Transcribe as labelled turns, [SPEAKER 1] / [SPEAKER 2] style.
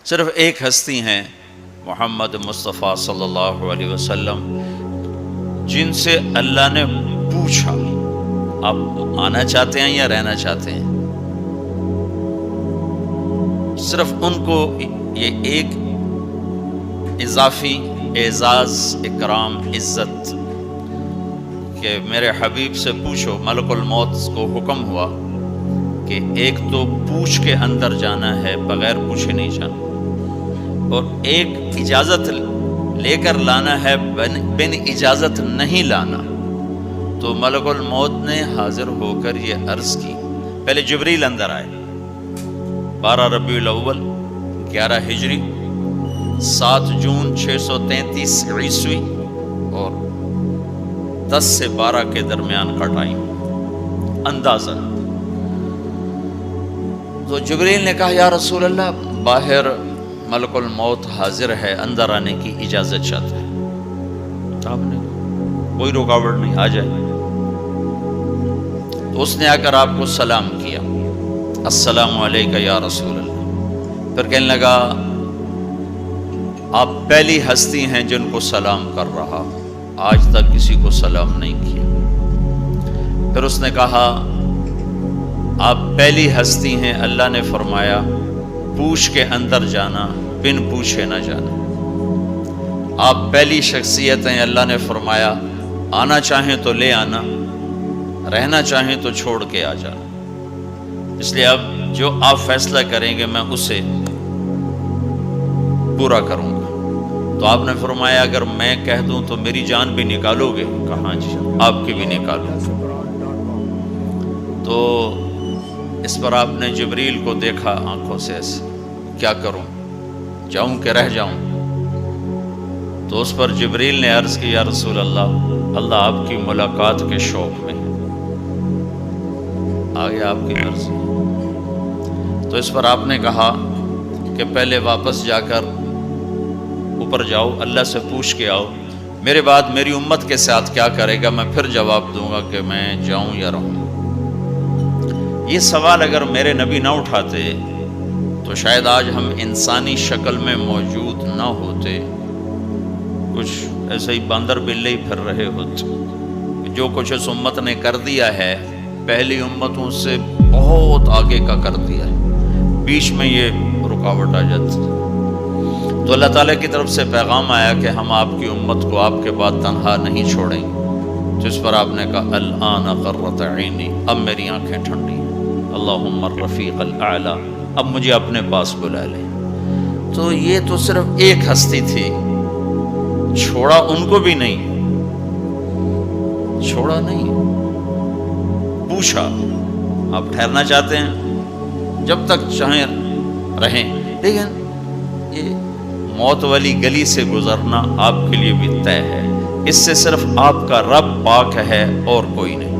[SPEAKER 1] صرف ایک ہستی ہیں محمد مصطفیٰ صلی اللہ علیہ وسلم، جن سے اللہ نے پوچھا آپ آنا چاہتے ہیں یا رہنا چاہتے ہیں. صرف ان کو یہ ایک اضافی اعزاز، اکرام، عزت کہ میرے حبیب سے پوچھو. ملک الموت کو حکم ہوا کہ ایک تو پوچھ کے اندر جانا ہے، بغیر پوچھے نہیں جانا، اور ایک اجازت لے کر لانا ہے، بن اجازت نہیں لانا. تو ملک الموت نے حاضر ہو کر یہ عرض کی. پہلے جبریل اندر آئے. 12 ربیع الاول 11 ہجری، 7 جون 633 عیسوی اور 10 سے 12 کے درمیان کا ٹائم اندازہ. تو جبریل نے کہا یا رسول اللہ، باہر ملک الموت حاضر ہے، اندر آنے کی اجازت چاہتا ہے. آپ نے کوئی رکاوٹ نہیں، آ جائے. تو اس نے آ کر آپ کو سلام کیا، السلام علیکہ یا رسول اللہ. پھر کہنے لگا آپ پہلی ہستی ہیں جن کو سلام کر رہا، آج تک کسی کو سلام نہیں کیا. پھر اس نے کہا آپ پہلی ہستی ہیں، اللہ نے فرمایا پوچھ کے اندر جانا، بن پوچھے نہ جانا. آپ پہلی شخصیت ہیں، اللہ نے فرمایا آنا چاہیں تو لے آنا، رہنا چاہیں تو چھوڑ کے آ جانا. اس لیے اب جو آپ فیصلہ کریں گے میں اسے پورا کروں گا. تو آپ نے فرمایا اگر میں کہہ دوں تو میری جان بھی نکالو گے؟ کہاں جی، آپ کی بھی نکالوں. تو اس پر آپ نے جبریل کو دیکھا آنکھوں سے ایسے، کیا کروں، جاؤں کہ رہ جاؤں؟ تو اس پر جبریل نے عرض کی یا رسول اللہ، اللہ آپ کی ملاقات کے شوق میں ہے، آگے آپ کی مرضی. تو اس پر آپ نے کہا کہ پہلے واپس جا کر اوپر جاؤ، اللہ سے پوچھ کے آؤ، میرے بعد میری امت کے ساتھ کیا کرے گا، میں پھر جواب دوں گا کہ میں جاؤں یا رہوں. یہ سوال اگر میرے نبی نہ اٹھاتے تو شاید آج ہم انسانی شکل میں موجود نہ ہوتے، کچھ ایسے ہی باندر بلے ہی پھر رہے ہوتے. جو کچھ اس امت نے کر دیا ہے پہلی امتوں سے بہت آگے کا کر دیا ہے، بیچ میں یہ رکاوٹ آ جاتی. تو اللہ تعالیٰ کی طرف سے پیغام آیا کہ ہم آپ کی امت کو آپ کے بعد تنہا نہیں چھوڑیں گے. جس پر آپ نے کہا الآن قرۃ عینی، اب میری آنکھیں ٹھنڈی ہیں، اللہم الرفیق الاعلی، اب مجھے اپنے پاس بلا لے. تو یہ تو صرف ایک ہستی تھی، چھوڑا ان کو بھی نہیں، چھوڑا نہیں، پوچھا آپ ٹھہرنا چاہتے ہیں، جب تک چاہیں رہیں، لیکن یہ موت والی گلی سے گزرنا آپ کے لیے بھی طے ہے. اس سے صرف آپ کا رب پاک ہے اور کوئی نہیں.